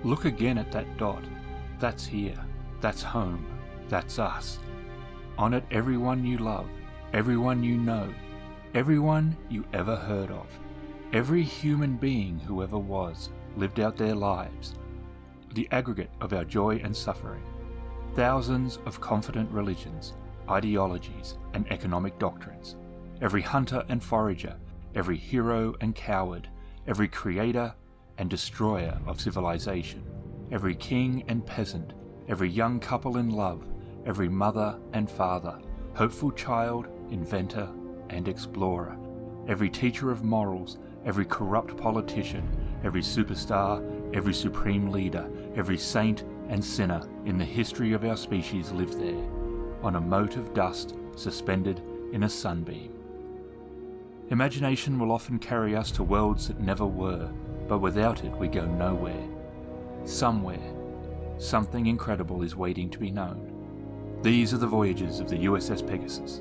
Look again at that dot. That's here. That's home. That's us. On it everyone you love, everyone you know, everyone you ever heard of. Every human being who ever was lived out their lives. The aggregate of our joy and suffering. Thousands of confident religions, ideologies, and economic doctrines. Every hunter and forager, every hero and coward, every creator and destroyer of civilization, every king and peasant, every young couple in love, every mother and father, hopeful child, inventor, and explorer, every teacher of morals, every corrupt politician, every superstar, every supreme leader, every saint and sinner in the history of our species lived there, on a mote of dust suspended in a sunbeam. Imagination will often carry us to worlds that never were, but without it we go nowhere. Somewhere, something incredible is waiting to be known. These are the voyages of the USS Pegasus.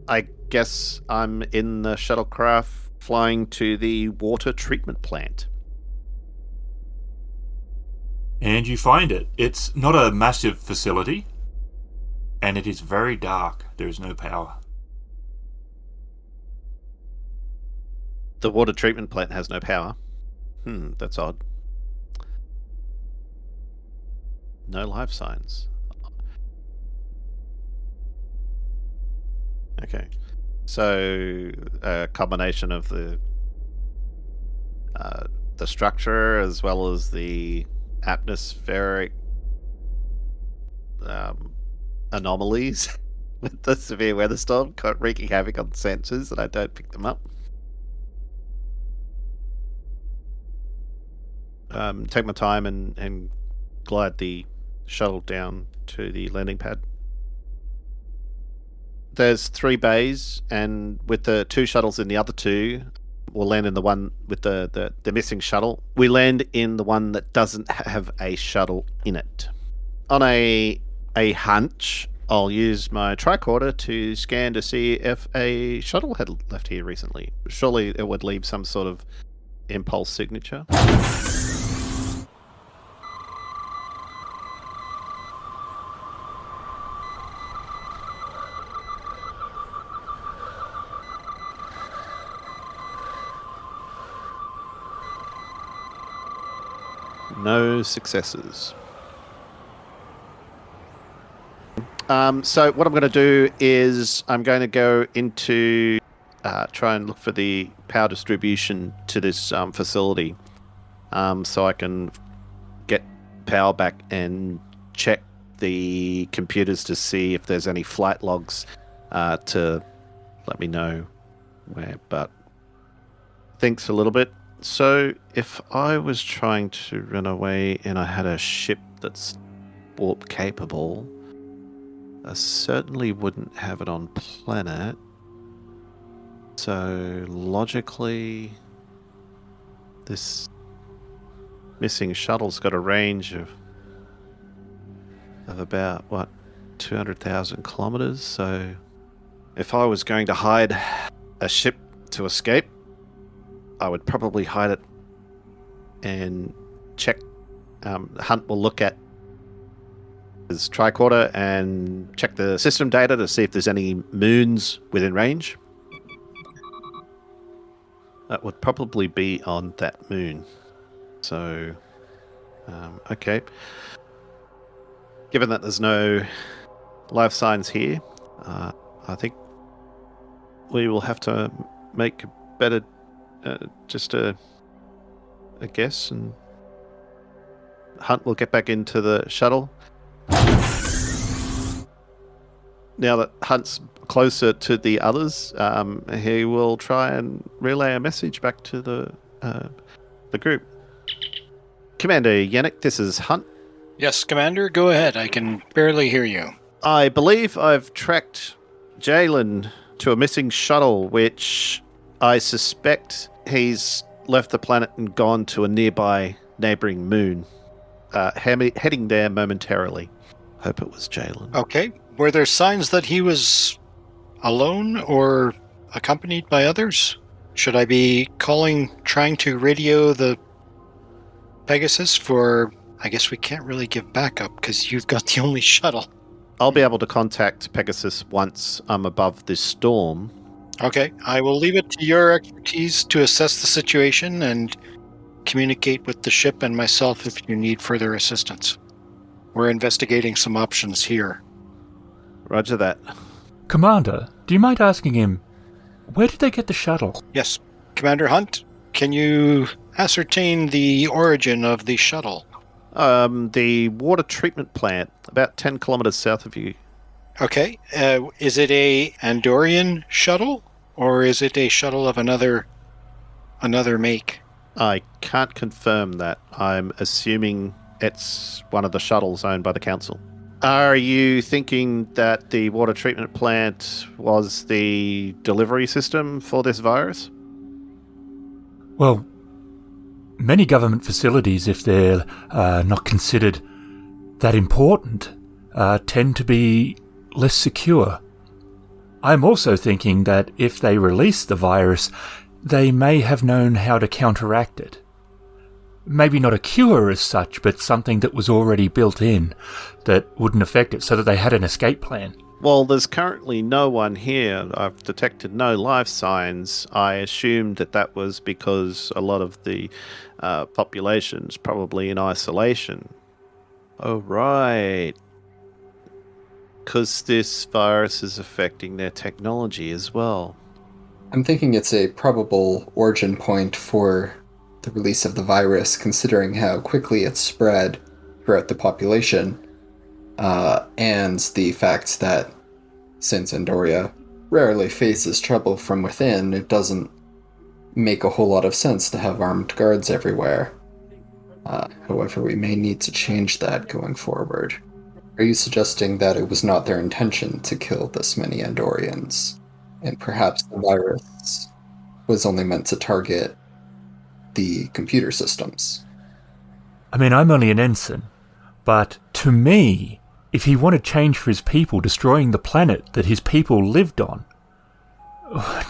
I guess I'm in the shuttlecraft flying to the water treatment plant. And you find it. It's not a massive facility, and it is very dark. There is no power. The water treatment plant has no power. That's odd. No life signs. Okay. So, a combination of the structure as well as the atmospheric anomalies with the severe weather storm wreaking havoc on sensors, and I don't pick them up. Take my time and glide the shuttle down to the landing pad. There's 3 bays, and with the 2 shuttles in the other 2, we'll land in the one with the missing shuttle. We land in the one that doesn't have a shuttle in it. On a hunch, I'll use my tricorder to scan to see if a shuttle had left here recently. Surely it would leave some sort of impulse signature. No successes. So what I'm going to do is I'm going to go into try and look for the power distribution to this facility, so I can get power back and check the computers to see if there's any flight logs to let me know where. But thinks a little bit. So if I was trying to run away and I had a ship that's warp capable, I certainly wouldn't have it on planet. So logically, this missing shuttle's got a range of about, 200,000 kilometers. So if I was going to hide a ship to escape, I would probably hide it and check. Hunt will look at his tricorder and check the system data to see if there's any moons within range. That would probably be on that moon. So, okay. Given that there's no life signs here, I think we will have to make a better, just a guess, and Hunt will get back into the shuttle. Now that Hunt's closer to the others, he will try and relay a message back to the group. Commander Yennek, this is Hunt. Yes, Commander, go ahead. I can barely hear you. I believe I've tracked Jalen to a missing shuttle, which I suspect he's left the planet and gone to a nearby neighboring moon. Heading there momentarily. Hope it was Jalen. Okay. Were there signs that he was alone or accompanied by others? Should I be trying to radio the Pegasus for... I guess we can't really give backup because you've got the only shuttle. I'll be able to contact Pegasus once I'm above this storm. Okay. I will leave it to your expertise to assess the situation and communicate with the ship and myself if you need further assistance. We're investigating some options here. Roger that. Commander, do you mind asking him, where did they get the shuttle? Yes. Commander Hunt, can you ascertain the origin of the shuttle? The water treatment plant, about 10 kilometers south of you. Okay. Is it a Andorian shuttle, or is it a shuttle of another make? I can't confirm that. I'm assuming it's one of the shuttles owned by the council. Are you thinking that the water treatment plant was the delivery system for this virus? Well, many government facilities, if they're not considered that important, tend to be less secure. I'm also thinking that if they release the virus, they may have known how to counteract it. Maybe not a cure as such, but something that was already built in that wouldn't affect it, so that they had an escape plan. Well, there's currently no one here. I've detected no life signs. I assumed that was because a lot of the population's probably in isolation. Oh, right. Because this virus is affecting their technology as well. I'm thinking it's a probable origin point for the release of the virus, considering how quickly it's spread throughout the population, and the fact that since Andoria rarely faces trouble from within, it doesn't make a whole lot of sense to have armed guards everywhere. However, we may need to change that going forward. Are you suggesting that it was not their intention to kill this many Andorians, and perhaps the virus was only meant to target the computer systems? I mean, I'm only an ensign, but to me, if he wanted change for his people, destroying the planet that his people lived on,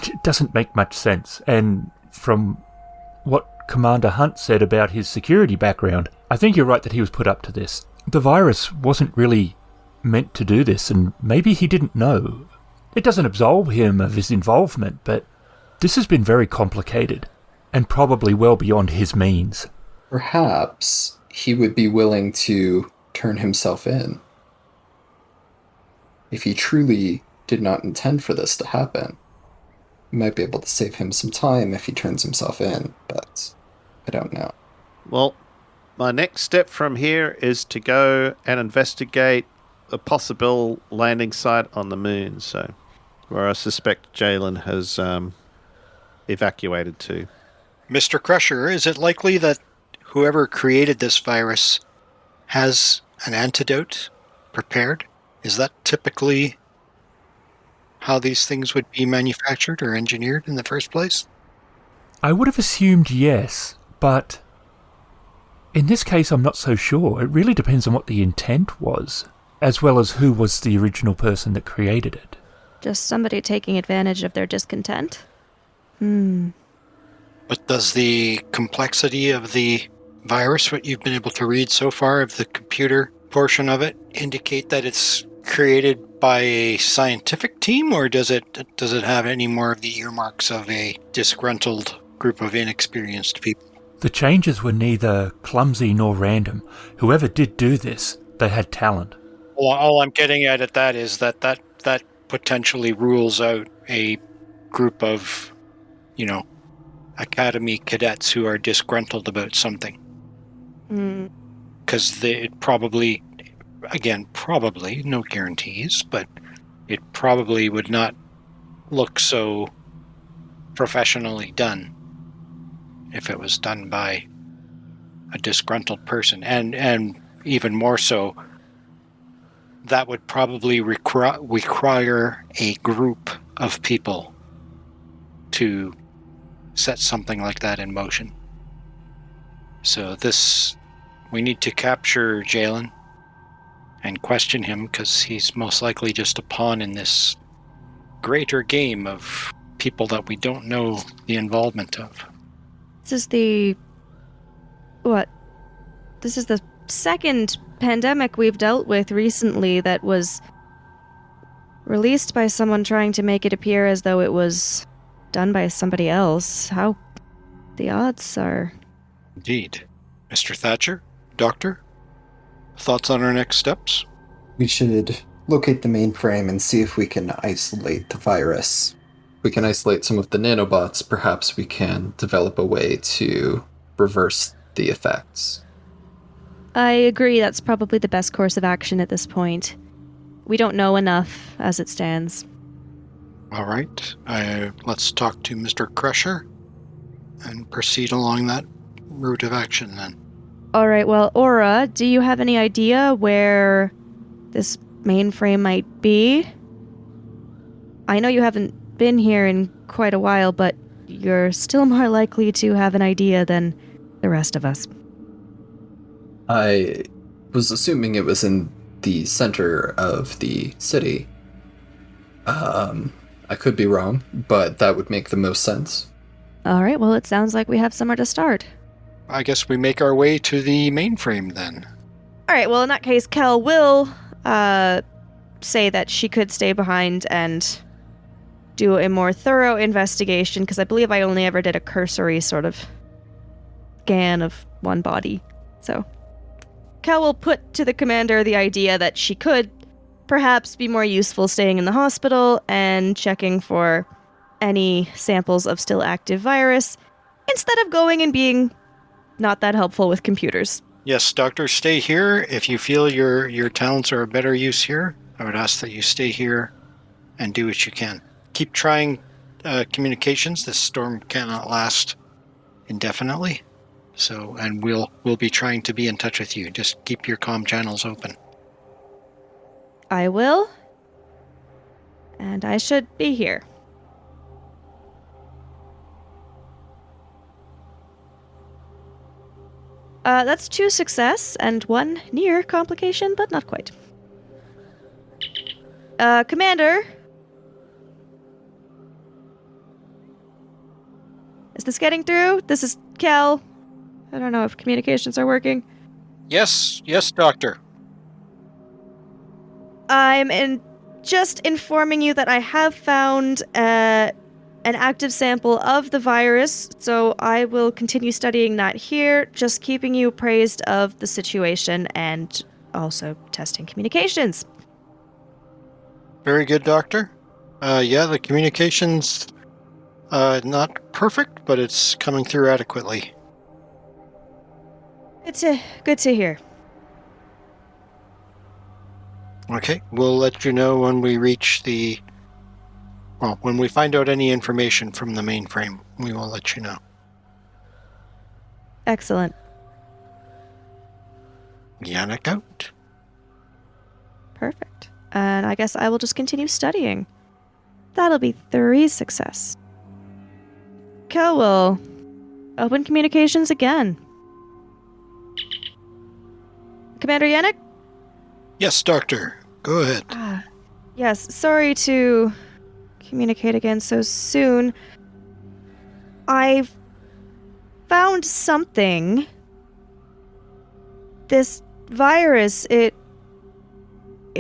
it doesn't make much sense. And from what Commander Hunt said about his security background, I think you're right that he was put up to this. The virus wasn't really meant to do this, and maybe he didn't know. It doesn't absolve him of his involvement, but this has been very complicated, and probably well beyond his means. Perhaps he would be willing to turn himself in. If he truly did not intend for this to happen, we might be able to save him some time if he turns himself in, but I don't know. Well, my next step from here is to go and investigate a possible landing site on the moon, so where I suspect Jalen has evacuated to. Mr. Crusher, is it likely that whoever created this virus has an antidote prepared? Is that typically how these things would be manufactured or engineered in the first place? I would have assumed yes, but in this case I'm not so sure. It really depends on what the intent was, as well as who was the original person that created it. Just somebody taking advantage of their discontent? But does the complexity of the virus, what you've been able to read so far of the computer portion of it, indicate that it's created by a scientific team, or does it have any more of the earmarks of a disgruntled group of inexperienced people? The changes were neither clumsy nor random. Whoever did do this, they had talent. All I'm getting at that is that potentially rules out a group of, academy cadets who are disgruntled about something. Because it probably, no guarantees, but it probably would not look so professionally done if it was done by a disgruntled person. And even more so, that would probably require a group of people to set something like that in motion. So we need to capture Jalen and question him, because he's most likely just a pawn in this greater game of people that we don't know the involvement of. This is the second pandemic we've dealt with recently that was released by someone trying to make it appear as though it was done by somebody else. How the odds are... Indeed. Mr. Thatcher? Doctor? Thoughts on our next steps? We should locate the mainframe and see if we can isolate the virus. We can isolate some of the nanobots. Perhaps we can develop a way to reverse the effects. I agree, that's probably the best course of action at this point. We don't know enough as it stands. All right. Let's talk to Mr. Crusher and proceed along that route of action then. All right, well, Aura, do you have any idea where this mainframe might be? I know you haven't been here in quite a while, but you're still more likely to have an idea than the rest of us. I was assuming it was in the center of the city. I could be wrong, but that would make the most sense. All right, well, it sounds like we have somewhere to start. I guess we make our way to the mainframe then. All right, well, in that case, Kelle will say that she could stay behind and do a more thorough investigation, because I believe I only ever did a cursory sort of scan of one body. So Kelle will put to the commander the idea that she could perhaps be more useful staying in the hospital and checking for any samples of still active virus instead of going and being not that helpful with computers. Yes, Doctor, stay here. If you feel your talents are a better use here, I would ask that you stay here and do what you can. Keep trying communications. This storm cannot last indefinitely. So, and we'll be trying to be in touch with you. Just keep your comm channels open. I will. And I should be here. That's 2 success and 1 near complication, but not quite. Commander? Is this getting through? This is Kelle. I don't know if communications are working. Yes, Doctor. I'm just informing you that I have found an active sample of the virus, so I will continue studying that here, just keeping you appraised of the situation and also testing communications. Very good, Doctor. Yeah, the communication's not perfect, but it's coming through adequately. Good to hear. Okay, we'll let you know when we reach when we find out any information from the mainframe, we will let you know. Excellent. Yennek out. Perfect. And I guess I will just continue studying. That'll be 3 success. Kelle will open communications again. Commander Yennek? Yes, Doctor. Go ahead. Yes, sorry to communicate again so soon. I've found something. This virus, it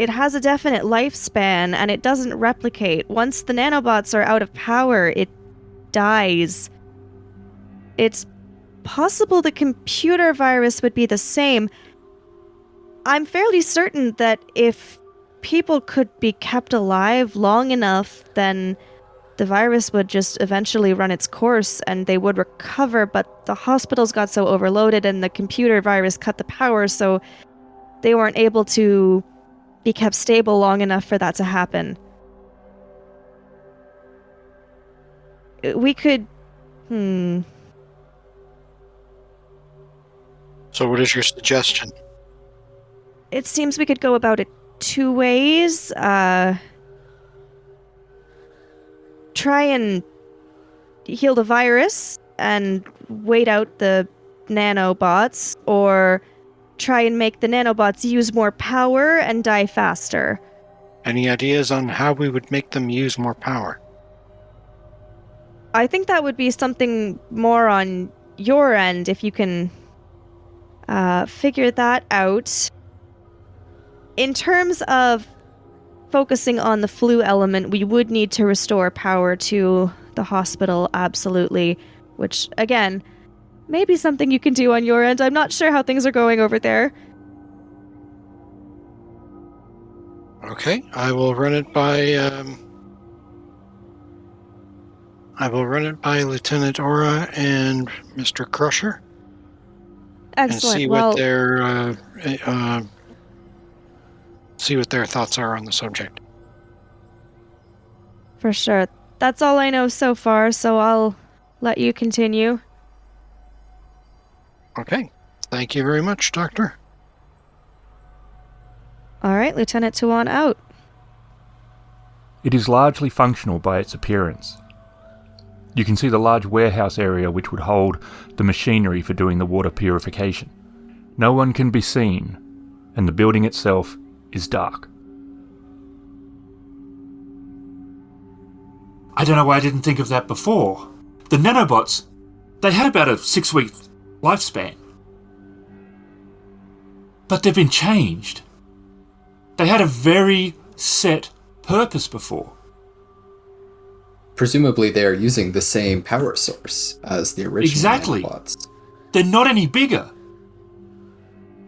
has a definite lifespan, and it doesn't replicate. Once the nanobots are out of power, it dies. It's possible the computer virus would be the same. I'm fairly certain that if people could be kept alive long enough, then the virus would just eventually run its course and they would recover, but the hospitals got so overloaded and the computer virus cut the power, so they weren't able to be kept stable long enough for that to happen. We could... So what is your suggestion? It seems we could go about it 2 ways. Try and heal the virus and wait out the nanobots, or try and make the nanobots use more power and die faster. Any ideas on how we would make them use more power? I think that would be something more on your end, if you can figure that out. In terms of focusing on the flu element, we would need to restore power to the hospital, absolutely. Which, again, may be something you can do on your end. I'm not sure how things are going over there. Okay, I will run it by Lieutenant Aura and Mr. Crusher. Excellent. And see what their thoughts are on the subject. For sure. That's all I know so far, so I'll let you continue. Okay. Thank you very much, Doctor. All right, Lieutenant Tuan out. It is largely functional by its appearance. You can see the large warehouse area which would hold the machinery for doing the water purification. No one can be seen, and the building itself is dark. I don't know why I didn't think of that before. The nanobots, they had about a 6-week lifespan. But they've been changed. They had a very set purpose before. Presumably they are using the same power source as the original Exactly. nanobots. They're not any bigger.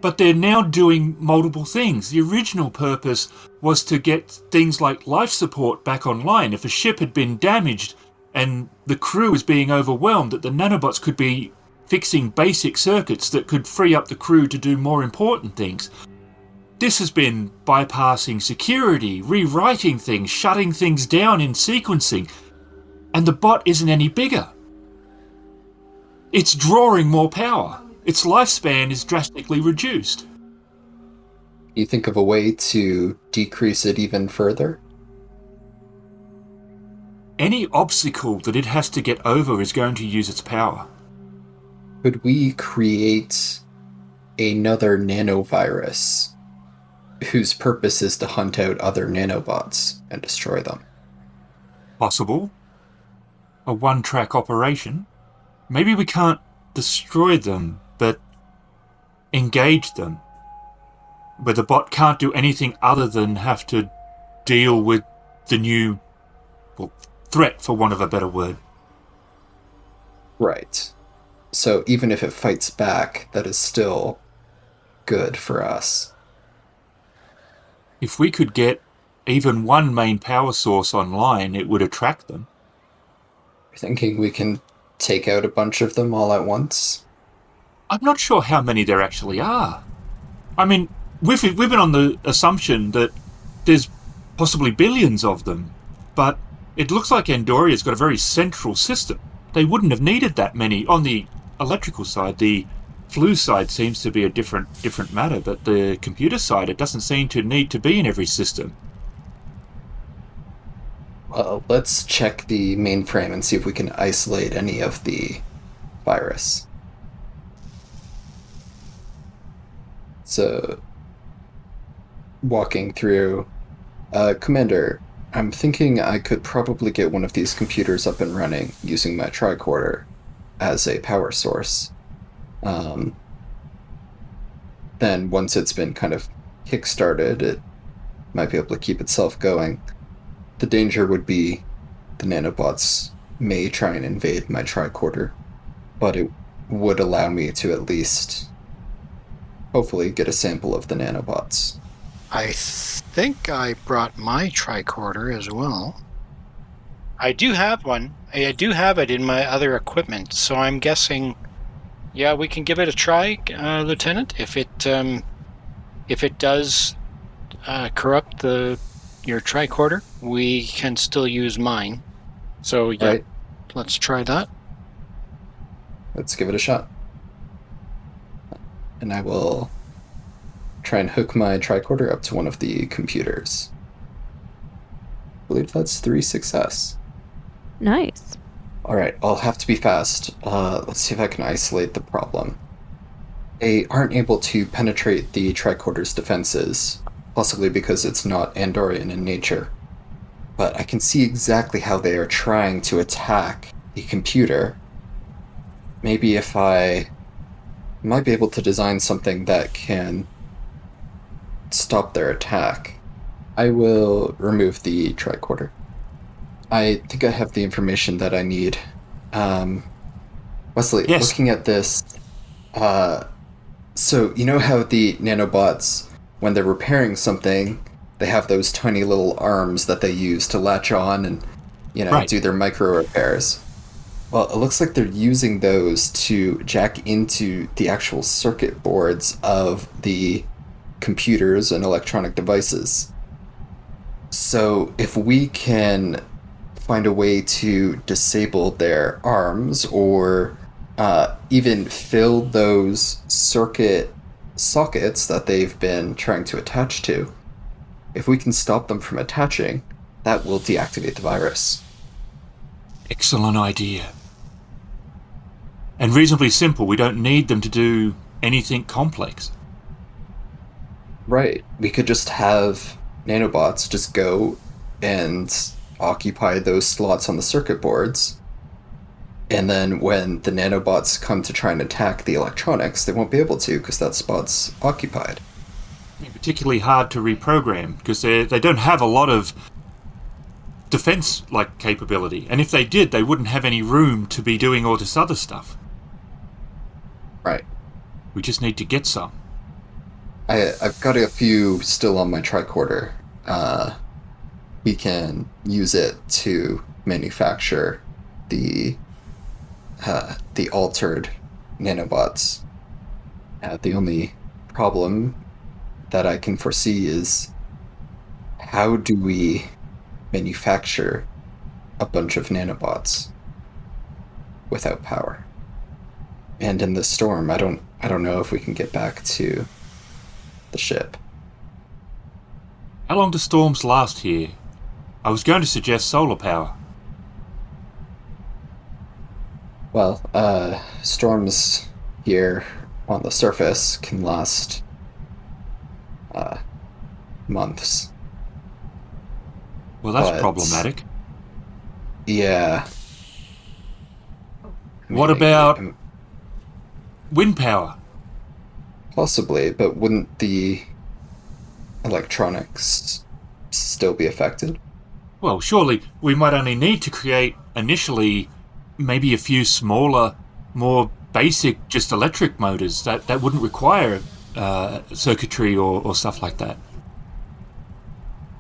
But they're now doing multiple things. The original purpose was to get things like life support back online. If a ship had been damaged and the crew was being overwhelmed, that the nanobots could be fixing basic circuits that could free up the crew to do more important things. This has been bypassing security, rewriting things, shutting things down in sequencing, and the bot isn't any bigger. It's drawing more power. Its lifespan is drastically reduced. You think of a way to decrease it even further? Any obstacle that it has to get over is going to use its power. Could we create another nanovirus whose purpose is to hunt out other nanobots and destroy them? Possible. A one-track operation. Maybe we can't destroy them, but engage them. Where the bot can't do anything other than have to deal with the new threat, for want of a better word. Right. So even if it fights back, that is still good for us. If we could get even one main power source online, it would attract them. You're thinking we can take out a bunch of them all at once? I'm not sure how many there actually are. I mean, we've been on the assumption that there's possibly billions of them, but it looks like Andoria's got a very central system. They wouldn't have needed that many. On the electrical side, the flu side seems to be a different matter, but the computer side, it doesn't seem to need to be in every system. Well, let's check the mainframe and see if we can isolate any of the virus. So, walking through, Commander, I'm thinking I could probably get one of these computers up and running using my tricorder as a power source. Then once it's been kind of kick-started, it might be able to keep itself going. The danger would be the nanobots may try and invade my tricorder, but it would allow me to at least hopefully get a sample of the nanobots. I think I brought my tricorder as well. I do have one. I do have it in my other equipment, so I'm guessing, yeah, we can give it a try, Lieutenant. If it does corrupt your tricorder, we can still use mine. So yeah, Right. Let's try that. Let's give it a shot. And I will try and hook my tricorder up to one of the computers. I believe that's 3 success. Nice. Alright, I'll have to be fast. Let's see if I can isolate the problem. They aren't able to penetrate the tricorder's defenses, possibly because it's not Andorian in nature. But I can see exactly how they are trying to attack the computer. Maybe if I might be able to design something that can stop their attack. I will remove the tricorder. I think I have the information that I need. Wesley, Yes. looking at this, so you know how the nanobots, when they're repairing something, they have those tiny little arms that they use to latch on and, Right. do their micro repairs. Well, it looks like they're using those to jack into the actual circuit boards of the computers and electronic devices. So if we can find a way to disable their arms or even fill those circuit sockets that they've been trying to attach to, if we can stop them from attaching, that will deactivate the virus. Excellent idea. And reasonably simple. We don't need them to do anything complex. Right. We could just have nanobots just go and occupy those slots on the circuit boards. And then when the nanobots come to try and attack the electronics, they won't be able to because that spot's occupied. Particularly hard to reprogram because they don't have a lot of defense-like capability. And if they did, they wouldn't have any room to be doing all this other stuff. Right. We just need to get some. I've got a few still on my tricorder. We can use it to manufacture the altered nanobots. The only problem that I can foresee is how do we manufacture a bunch of nanobots without power? And in this storm, I don't know if we can get back to the ship. How long do storms last here? I was going to suggest solar power. Well, storms here on the surface can last months. Well, that's But- problematic. Yeah. What about wind power? Possibly, but wouldn't the electronics still be affected? Well, surely we might only need to create initially maybe a few smaller, more basic, just electric motors that wouldn't require circuitry or stuff like that.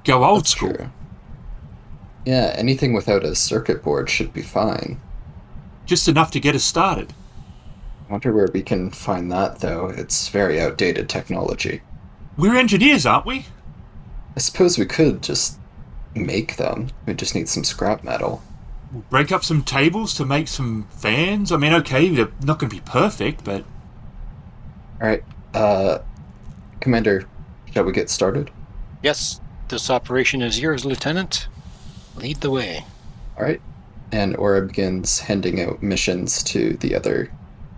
Go old That's school. true. Yeah, anything without a circuit board should be fine. Just enough to get us started. I wonder where we can find that, though. It's very outdated technology. We're engineers, aren't we? I suppose we could just make them. We just need some scrap metal. We'll break up some tables to make some fans. I mean, okay, they're not going to be perfect, but... Alright, Commander, shall we get started? Yes, this operation is yours, Lieutenant. Lead the way. Alright. And Aura begins handing out missions to the other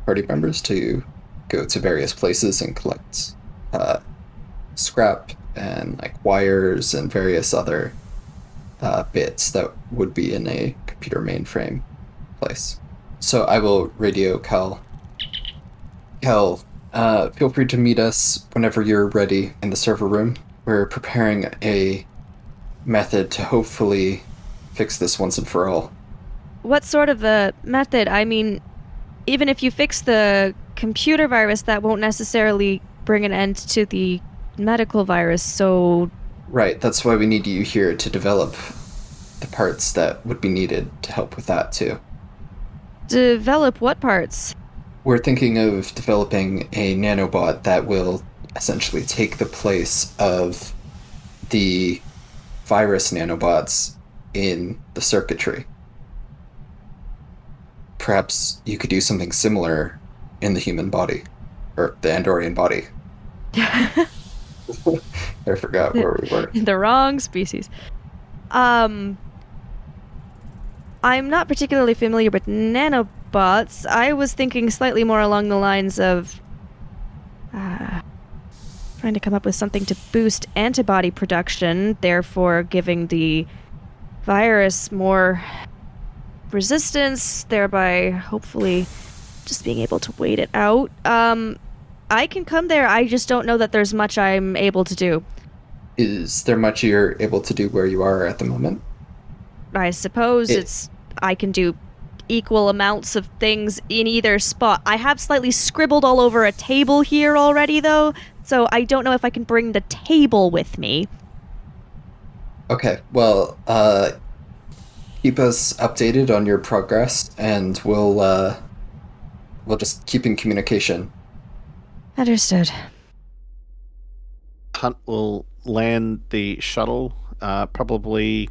party members to go to various places and collect scrap and like wires and various other bits that would be in a computer mainframe place. So I will radio Kelle. Kelle, feel free to meet us whenever you're ready in the server room. We're preparing a method to hopefully fix this once and for all. What sort of a method? I mean, even if you fix the computer virus, that won't necessarily bring an end to the medical virus, so... Right, that's why we need you here to develop the parts that would be needed to help with that, too. Develop what parts? We're thinking of developing a nanobot that will essentially take the place of the virus nanobots in the circuitry. Perhaps you could do something similar in the human body, or the Andorian body. I forgot where we were. The wrong species. I'm not particularly familiar with nanobots. I was thinking slightly more along the lines of trying to come up with something to boost antibody production, therefore giving the virus more resistance, thereby hopefully just being able to wait it out. I can come there, I just don't know that there's much I'm able to do. Is there much you're able to do where you are at the moment? I suppose I can do equal amounts of things in either spot. I have slightly scribbled all over a table here already, though, so I don't know if I can bring the table with me. Okay, well, keep us updated on your progress, and we'll just keep in communication. Understood. Hunt will land the shuttle, probably...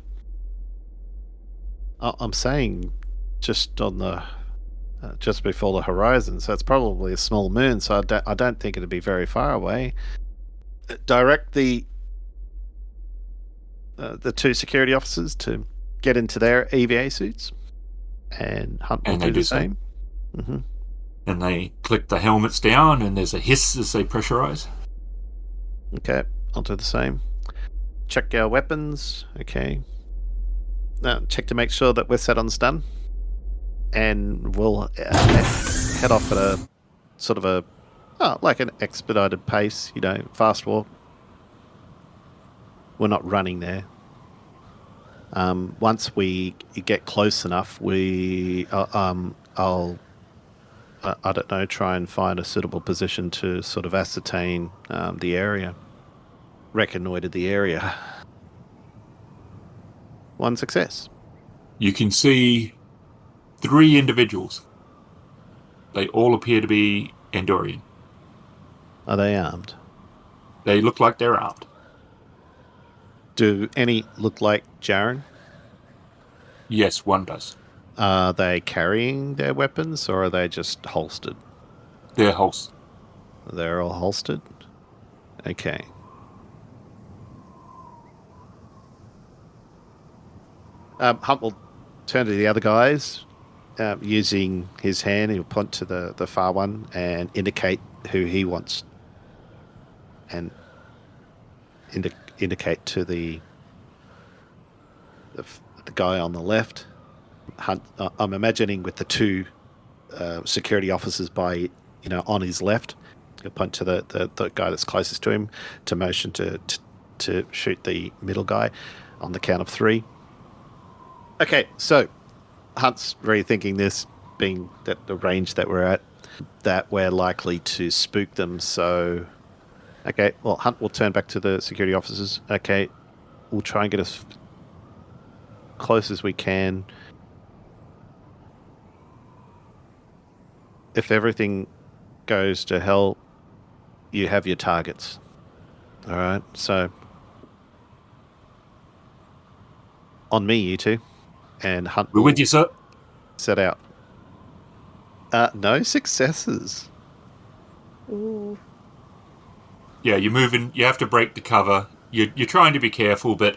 I'm saying just on the... just before the horizon, so it's probably a small moon, so I don't think it'd be very far away. Direct the two security officers to get into their EVA suits, and Hunt will do the same. Mm-hmm. And they click the helmets down, and there's a hiss as they pressurize. Okay, I'll do the same. Check our weapons. Okay. Now, check to make sure that we're set on stun. And we'll head off at a sort of like an expedited pace, fast walk. We're not running there. Once we get close enough, I'll I don't know, try and find a suitable position to sort of ascertain the area. Reconnoiter the area. One success. You can see 3 individuals. They all appear to be Andorian. Are they armed? They look like they're armed. Do any look like Jaren? Yes, one does. Are they carrying their weapons, or are they just holstered? They're holstered. They're all holstered? Okay. Hunt will turn to the other guys, using his hand. He'll point to the far one and indicate who he wants, and indicate to the guy on the left. Hunt, I'm imagining with the 2 security officers on his left. He'll point to the guy that's closest to him to motion to shoot the middle guy on the count of 3. Okay, so Hunt's rethinking this, being that the range that we're at, that we're likely to spook them. So, okay, well, Hunt will turn back to the security officers. Okay, we'll try and get as close as we can. If everything goes to hell, you have your targets. All right, so on me, you two, and Hunt We're will with you, sir. set out. No successes. Ooh. Yeah, you're moving. You have to break the cover. You're trying to be careful, but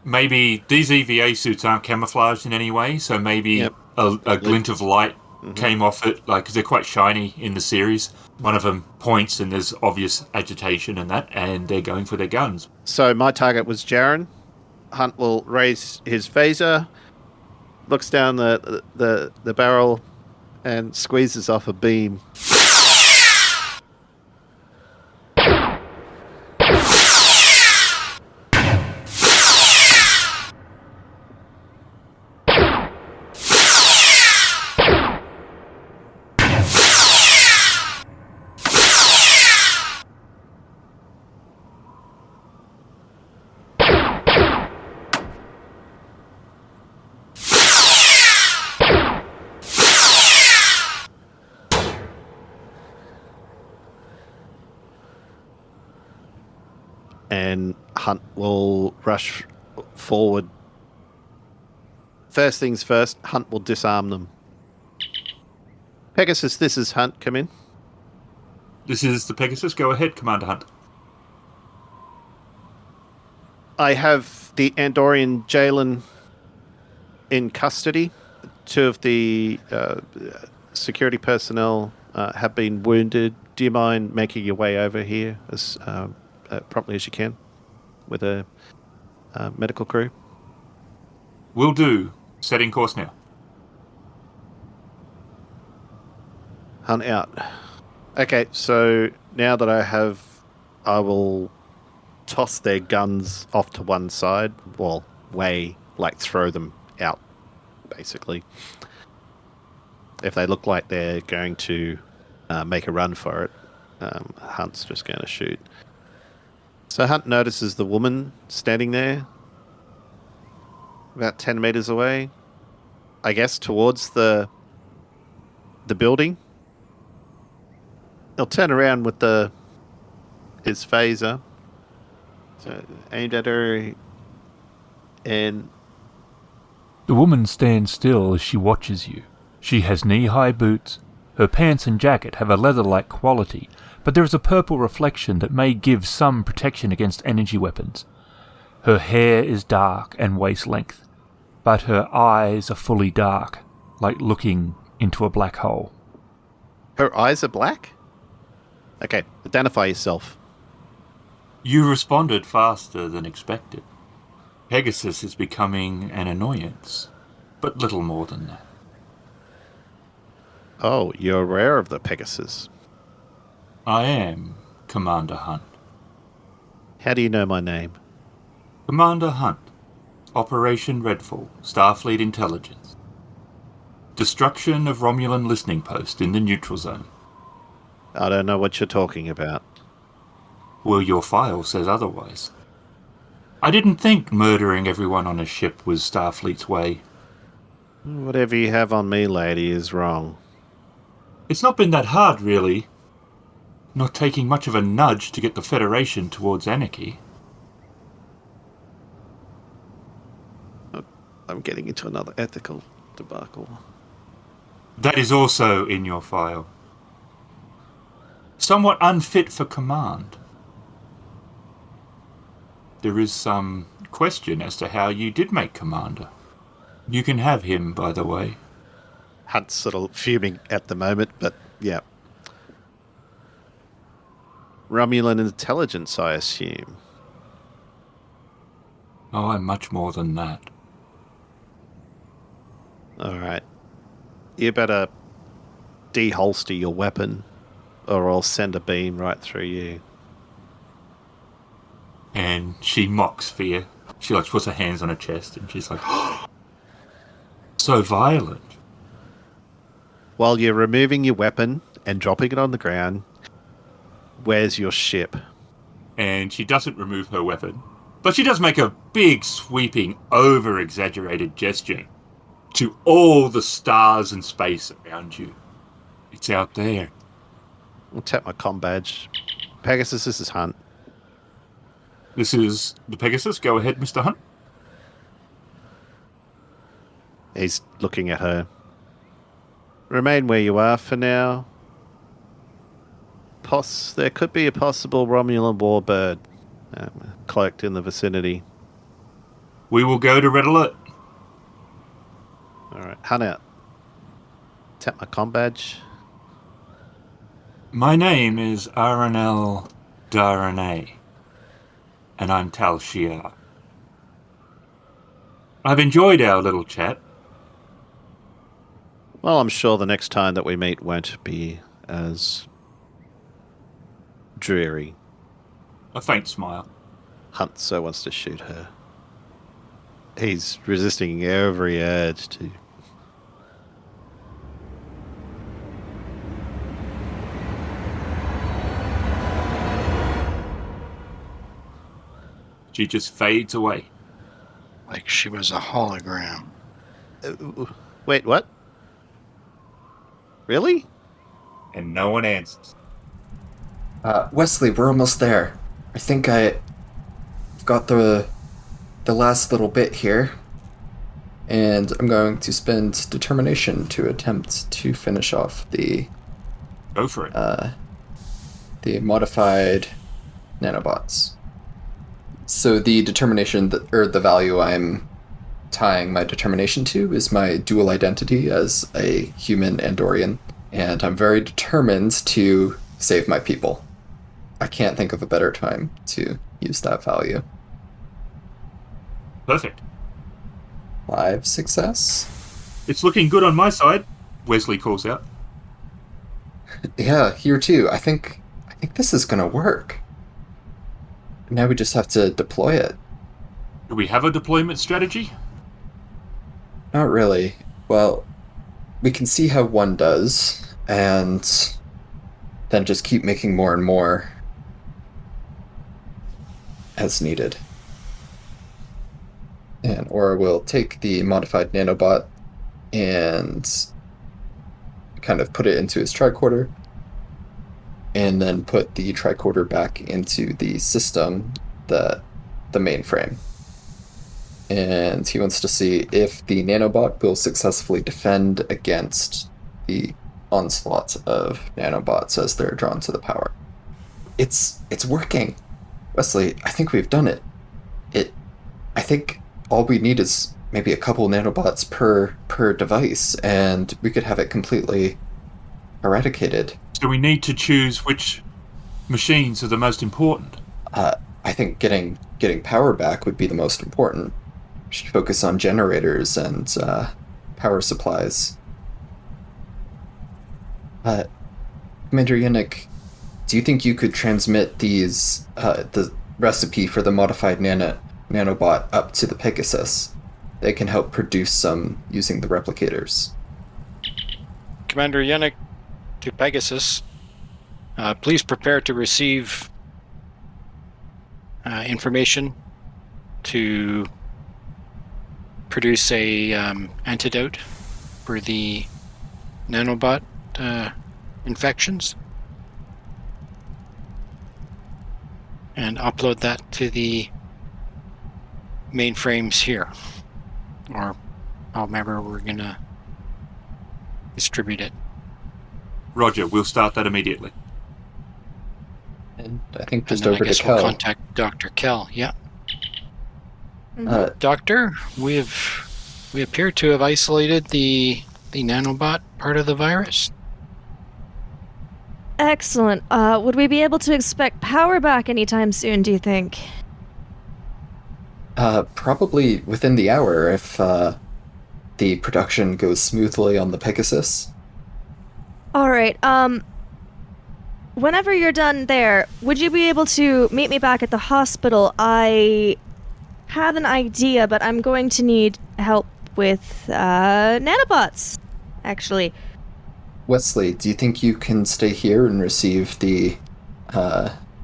maybe these EVA suits aren't camouflaged in any way, so maybe Yep. a glint of light Mhm. came off it, like, because they're quite shiny in the series. One of them points and there's obvious agitation and that, and they're going for their guns. So my target was Jaren. Hunt will raise his phaser, looks down the barrel, and squeezes off a beam. And Hunt will rush forward. First things first, Hunt will disarm them. Pegasus, this is Hunt. Come in. This is the Pegasus. Go ahead, Commander Hunt. I have the Andorian Jalen in custody. Two of the security personnel have been wounded. Do you mind making your way over here as promptly as you can with a medical crew? Will do. Setting course now. Hunt out. Okay, so now that I will toss their guns off to one side. Well, throw them out, basically. If they look like they're going to make a run for it, Hunt's just going to shoot. So Hunt notices the woman standing there, about 10 meters away, I guess towards the building. He'll turn around with his phaser, so aimed at her, and The woman stands still as she watches you. She has knee-high boots. Her pants and jacket have a leather-like quality, but there is a purple reflection that may give some protection against energy weapons. Her hair is dark and waist-length, but her eyes are fully dark, like looking into a black hole. her eyes are black? Okay, identify yourself. You responded faster than expected. Pegasus is becoming an annoyance, but little more than that. Oh, you're aware of the Pegasus. I am Commander Hunt. How do you know my name? Commander Hunt, Operation Redfall, Starfleet Intelligence. Destruction of Romulan listening post in the neutral zone. I don't know what you're talking about. Well, your file says otherwise. I didn't think murdering everyone on a ship was Starfleet's way. Whatever you have on me, lady, is wrong. It's not been that hard, really. Not taking much of a nudge to get the Federation towards anarchy. I'm getting into another ethical debacle. That is also in your file. Somewhat unfit for command. There is some question as to how you did make commander. You can have him, by the way. Hunt's sort of fuming at the moment, but yeah. Romulan intelligence, I assume. Oh, I'm much more than that. Alright. You better deholster your weapon, or I'll send a beam right through you. And she mocks fear. She puts her hands on her chest and she's like, So violent. While you're removing your weapon and dropping it on the ground, where's your ship? And she doesn't remove her weapon, but she does make a big, sweeping, over-exaggerated gesture to all the stars and space around you. It's out there. I'll tap my comm badge. Pegasus, this is Hunt. This is the Pegasus. Go ahead, Mr. Hunt. He's looking at her. Remain where you are for now. There could be a possible Romulan warbird cloaked in the vicinity. We will go to Red Alert. Alright, Hunt out. Tap my comm badge. My name is Aranel Darane, and I'm Tal Shiar. I've enjoyed our little chat. Well, I'm sure the next time that we meet won't be as dreary. A faint smile. Hunt so wants to shoot her. He's resisting every urge to. She just fades away. Like she was a hologram. Wait, what? Really? And no one answers. Wesley, we're almost there. I think I've got the last little bit here. And I'm going to spend determination to attempt to finish off the Go for it. the modified nanobots. So the determination, or the value I'm tying my determination to is my dual identity as a human Andorian, and I'm very determined to save my people. I can't think of a better time to use that value. Perfect. 5 success? It's looking good on my side, Wesley calls out. Yeah, here too. I think this is gonna work. Now we just have to deploy it. Do we have a deployment strategy? Not really. Well, we can see how one does, and then just keep making more and more as needed. And Aura will take the modified nanobot and kind of put it into his tricorder, and then put the tricorder back into the system, the mainframe. And he wants to see if the nanobot will successfully defend against the onslaught of nanobots as they're drawn to the power. It's working. Wesley, I think we've done it. I think all we need is maybe a couple nanobots per device, and we could have it completely eradicated. So we need to choose which machines are the most important. I think getting power back would be the most important. We should focus on generators and power supplies. Commander Yennek, do you think you could transmit these the recipe for the modified nanobot up to the Pegasus? They can help produce some using the replicators. Commander Yennek to Pegasus, please prepare to receive information to produce a antidote for the nanobot infections, and upload that to the mainframes here, or however we're gonna distribute it. Roger, we'll start that immediately. And I think And just then over I guess to we'll Kelle. contact Dr. Kelle. Yeah. Mhm. Doctor, we appear to have isolated the nanobot part of the virus. Excellent. Would we be able to expect power back anytime soon, do you think? Probably within the hour if the production goes smoothly on the Pegasus. Alright, whenever you're done there, would you be able to meet me back at the hospital? I have an idea, but I'm going to need help with nanobots, actually. Wesley, do you think you can stay here and receive the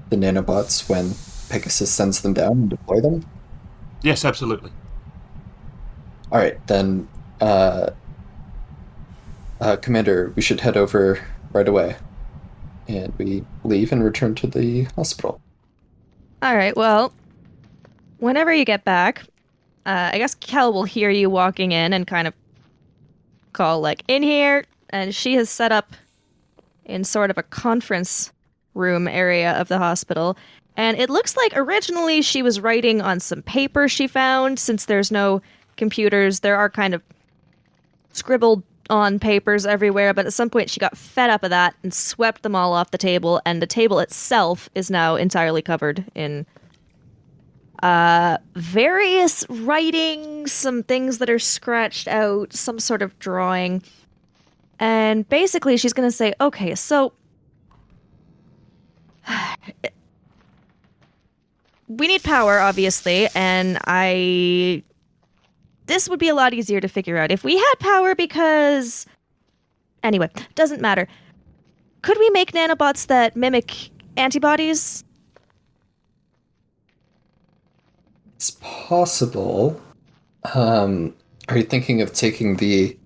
nanobots when Pegasus sends them down and deploy them? Yes, absolutely. All right, then, Commander, we should head over right away. And we leave and return to the hospital. All right, well, whenever you get back, I guess Kelle will hear you walking in and kind of call, like, in here. And she has set up in sort of a conference room area of the hospital. And it looks like originally she was writing on some paper she found. Since there's no computers, there are kind of scribbled on papers everywhere. But at some point she got fed up of that and swept them all off the table. And the table itself is now entirely covered in various writing, some things that are scratched out, some sort of drawing. And basically she's going to say, okay, so we need power, obviously, and this would be a lot easier to figure out if we had power because... Anyway, doesn't matter. Could we make nanobots that mimic antibodies? It's possible. Are you thinking of taking the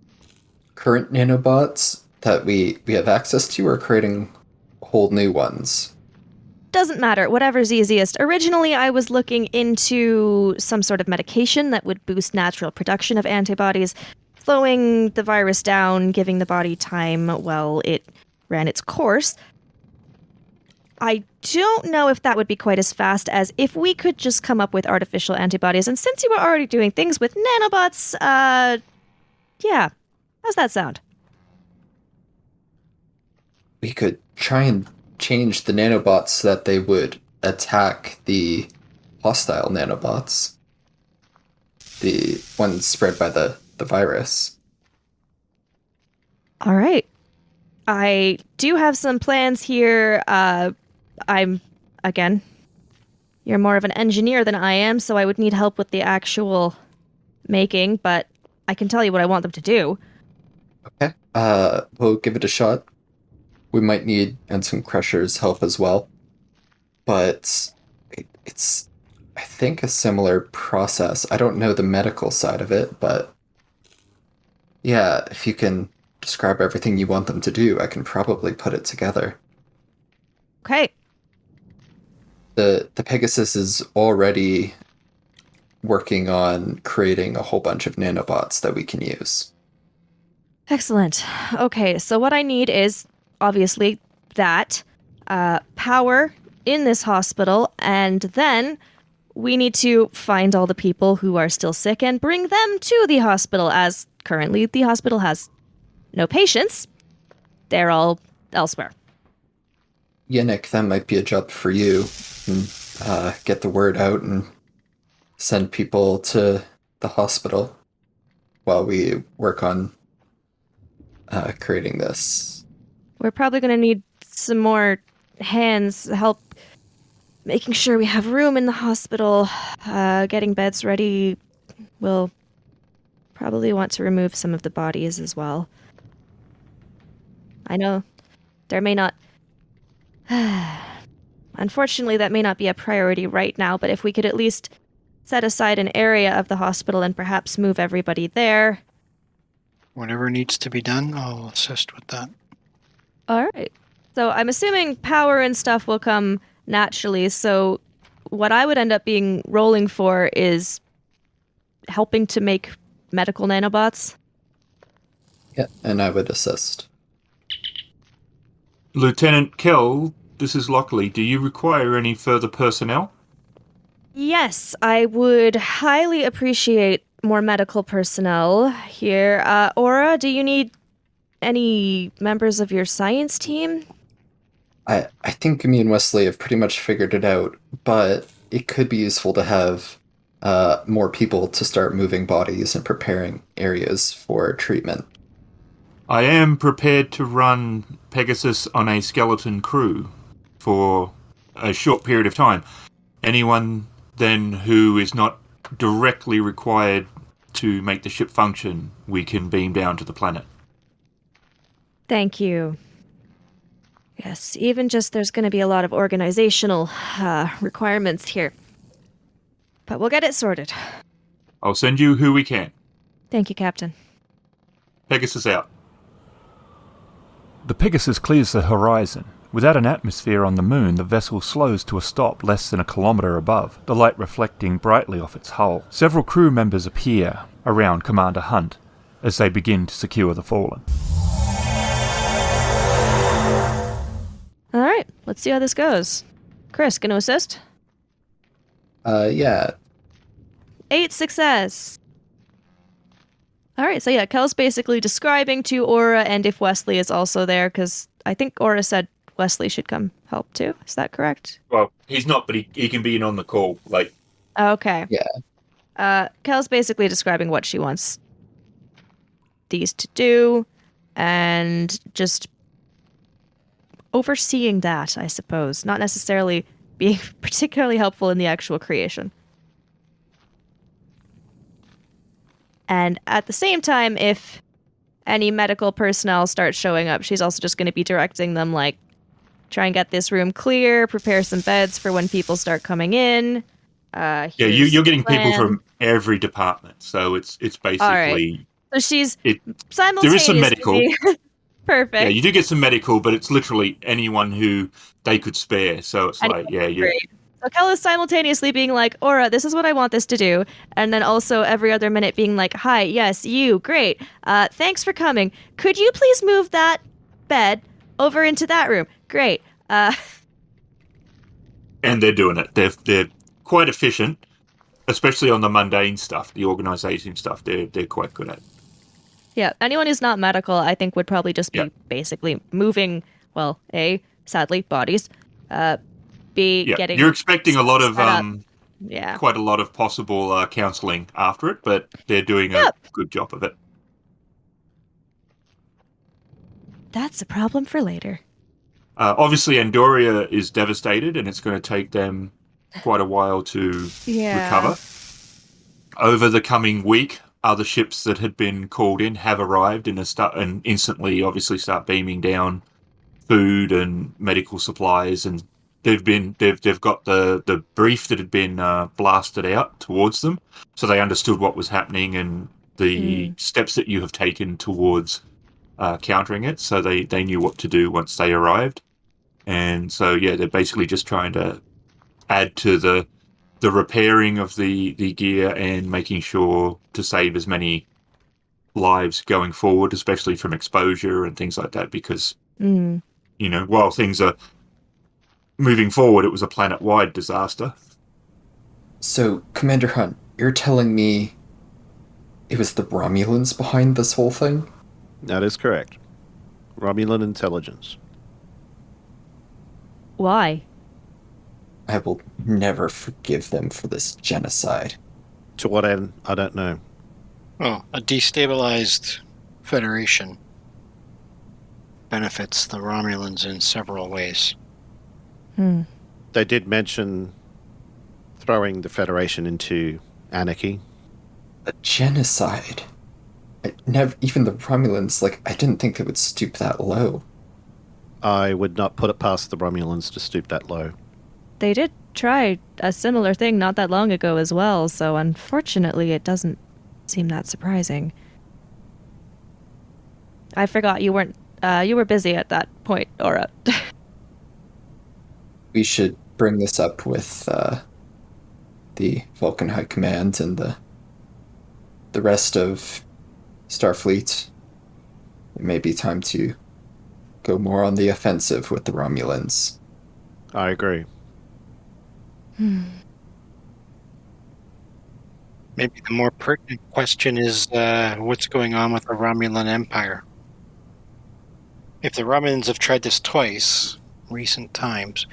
current nanobots that we have access to, or creating whole new ones? Doesn't matter, whatever's easiest. Originally, I was looking into some sort of medication that would boost natural production of antibodies, slowing the virus down, giving the body time while it ran its course. I don't know if that would be quite as fast as if we could just come up with artificial antibodies. And since you were already doing things with nanobots, yeah. How's that sound? We could try and change the nanobots so that they would attack the hostile nanobots. The ones spread by the virus. All right. I do have some plans here. Again, you're more of an engineer than I am, so I would need help with the actual making, but I can tell you what I want them to do. Okay. We'll give it a shot. We might need and some Crusher's help as well. But it's, I think, a similar process. I don't know the medical side of it, but yeah, if you can describe everything you want them to do, I can probably put it together. Okay. The Pegasus is already working on creating a whole bunch of nanobots that we can use. Excellent. Okay, so what I need is, obviously, that power in this hospital, and then we need to find all the people who are still sick and bring them to the hospital, as currently the hospital has no patients. They're all elsewhere. Yennek, that might be a job for you. And, get the word out and send people to the hospital while we work on creating this. We're probably going to need some more hands help making sure we have room in the hospital, getting beds ready. We'll probably want to remove some of the bodies as well. I know there may not... Unfortunately, that may not be a priority right now, but if we could at least set aside an area of the hospital and perhaps move everybody there. Whatever needs to be done, I'll assist with that. All right. So I'm assuming power and stuff will come naturally, so what I would end up being rolling for is helping to make medical nanobots. Yeah, and I would assist. Lieutenant Kelle, this is Lockley. Do you require any further personnel? Yes, I would highly appreciate more medical personnel here. Aura, do you need any members of your science team? I think me and Wesley have pretty much figured it out, but it could be useful to have more people to start moving bodies and preparing areas for treatment. I am prepared to run Pegasus on a skeleton crew for a short period of time. Anyone then who is not directly required to make the ship function, we can beam down to the planet. Thank you. Yes, even just there's going to be a lot of organizational requirements here. But we'll get it sorted. I'll send you who we can. Thank you, Captain. Pegasus out. The Pegasus clears the horizon. Without an atmosphere on the moon, the vessel slows to a stop less than a kilometre above, the light reflecting brightly off its hull. Several crew members appear around Commander Hunt as they begin to secure the Fallen. Alright, let's see how this goes. Chris, gonna assist? Yeah. 8 success! Alright, so yeah, Kel's basically describing to Aura and if Wesley is also there, because I think Aura said Wesley should come help too. Is that correct? Well, he's not, but he can be in on the call. Like, Okay. Yeah. Kel's basically describing what she wants these to do, and just overseeing that, I suppose. Not necessarily being particularly helpful in the actual creation. And at the same time, if any medical personnel start showing up, she's also just going to be directing them, like, try and get this room clear, prepare some beds for when people start coming in. yeah, you're getting people from every department, so it's basically. All right. So she's there simultaneously. is some medical. Perfect. Yeah, you do get some medical, but it's literally anyone who they could spare. So it's Anyone like, yeah, you're. Great. So Kelle is simultaneously being like, Aura, this is what I want this to do. And then also every other minute being like, hi, yes, you, great. Thanks for coming. Could you please move that bed over into that room? Great. And they're doing it. They're quite efficient, especially on the mundane stuff, the organisation stuff. They're quite good at. Yeah, anyone who's not medical, I think, would probably just be Yeah. basically moving, well, A, sadly, bodies. B, Yeah, getting... you're expecting a lot of set up. Yeah. quite a lot of possible counselling after it, but they're doing a good job of it. That's a problem for later. Obviously, Andoria is devastated, and it's going to take them quite a while to recover. Over the coming week, other ships that had been called in have arrived and instantly, obviously, start beaming down food and medical supplies, and they've got the brief that had been blasted out towards them, so they understood what was happening and the steps that you have taken towards countering it. So they knew what to do once they arrived. And so, yeah, they're basically just trying to add to the repairing of the gear and making sure to save as many lives going forward, especially from exposure and things like that, because, you know, while things are moving forward, it was a planet-wide disaster. So, Commander Hunt, you're telling me it was the Romulans behind this whole thing? That is correct. Romulan intelligence. Why? I will never forgive them for this genocide. To what end? I don't know. Well, a destabilized Federation benefits the Romulans in several ways. They did mention throwing the Federation into anarchy. A genocide? Even the Romulans, I didn't think they would stoop that low. I would not put it past the Romulans to stoop that low. They did try a similar thing not that long ago as well, so unfortunately it doesn't seem that surprising. I forgot you weren't, you were busy at that point, Aura. We should bring this up with the Vulcan High Command and the rest of Starfleet. It may be time to go more on the offensive with the Romulans. I agree. Maybe the more pertinent question is what's going on with the Romulan Empire. If the Romulans have tried this twice, recent times,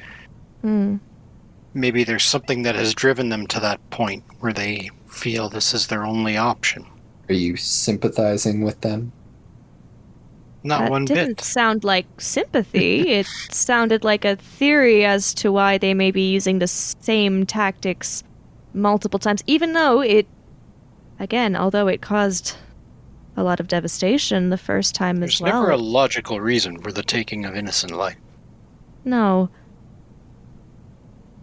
maybe there's something that has driven them to that point where they feel this is their only option. Are you sympathizing with them? Not That one didn't bit. sound like sympathy. It sounded like a theory as to why they may be using the same tactics multiple times, even though it Again, although it caused a lot of devastation the first time There's as well. never a logical reason for the taking of innocent life. No.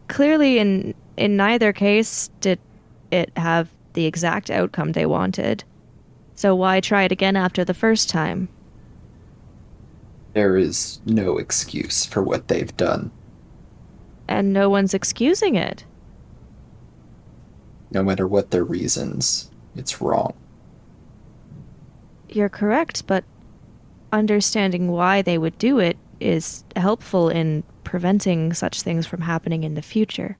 Clearly, in neither case did it have the exact outcome they wanted. So why try it again after the first time? There is no excuse for what they've done. And no one's excusing it. No matter what their reasons, it's wrong. You're correct, but understanding why they would do it is helpful in preventing such things from happening in the future.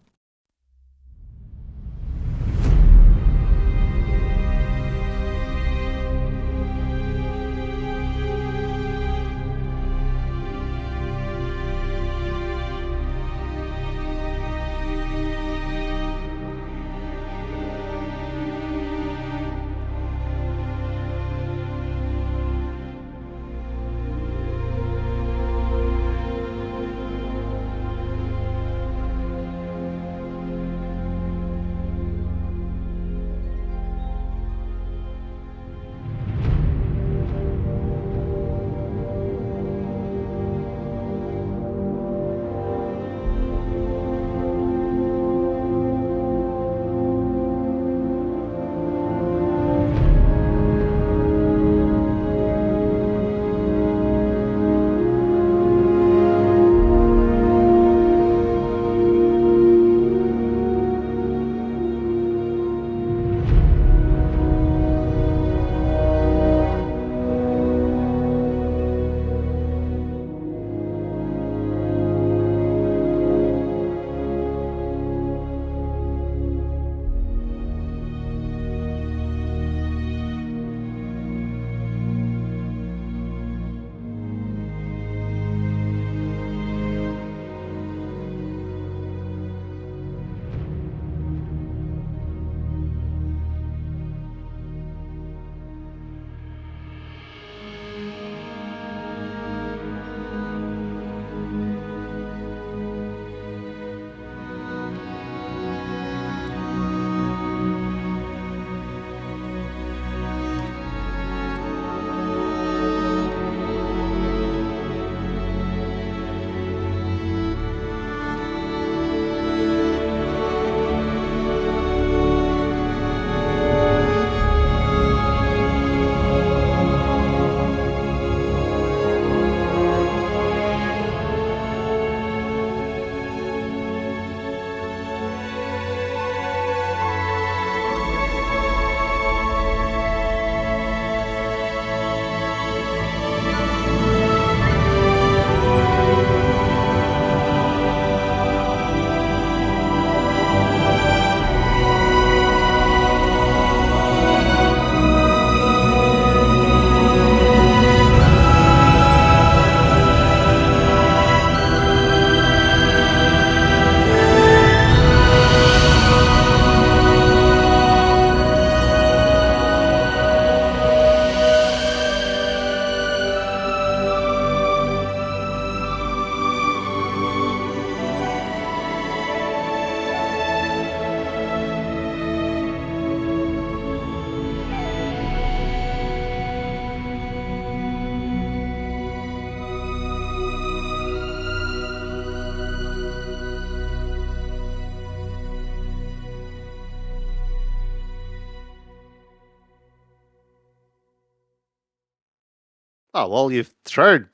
Oh, well, you've thrown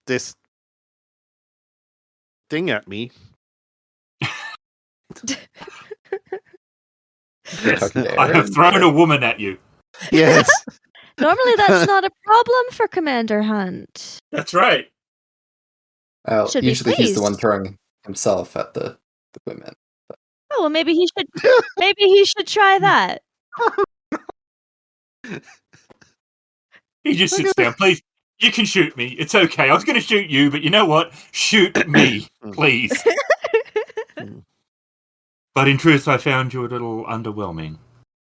this thing at me. You're talking to I have Aaron? thrown a woman at you. Yes. Normally that's not a problem for Commander Hunt. That's right. Well, Should be usually he's the one pleased. throwing himself at the women. Oh, well, maybe he should try that. He just sits down. Please, you can shoot me. It's okay. I was going to shoot you, but you know what? Shoot me, please. But in truth, I found you a little underwhelming.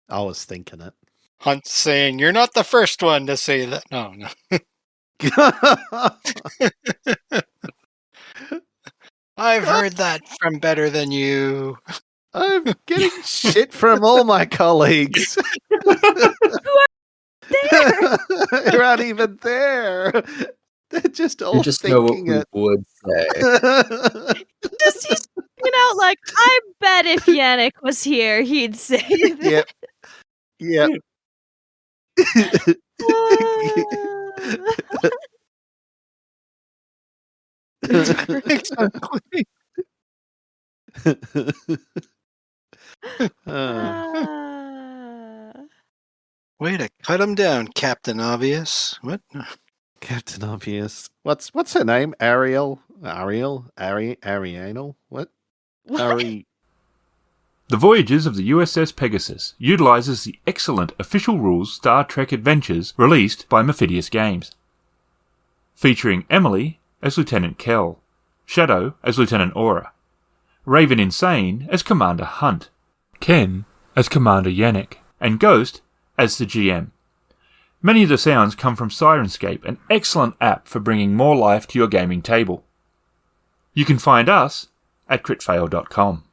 I was thinking it. Hunt's saying, "You're not the first one to say that." No. I've heard that from better than you. I'm getting shit from all my colleagues. Who aren't even there. They're just all You just know what thinking we it. would say. Just he's thinking out like, I bet if Yennek was here, he'd say that. Yep. Exactly. Way to cut him down, Captain Obvious. What? Captain Obvious. What's her name? Ariel? Arianal? What? What? Ari. The Voyages of the USS Pegasus utilizes the excellent official rules Star Trek Adventures released by Mephidius Games. Featuring Emily as Lieutenant Kelle, Shadow as Lieutenant Aura, Raveninsane as Commander Hunt, Ken as Commander Yennek, and Ghost as the GM. Many of the sounds come from Syrinscape, an excellent app for bringing more life to your gaming table. You can find us at critfail.com.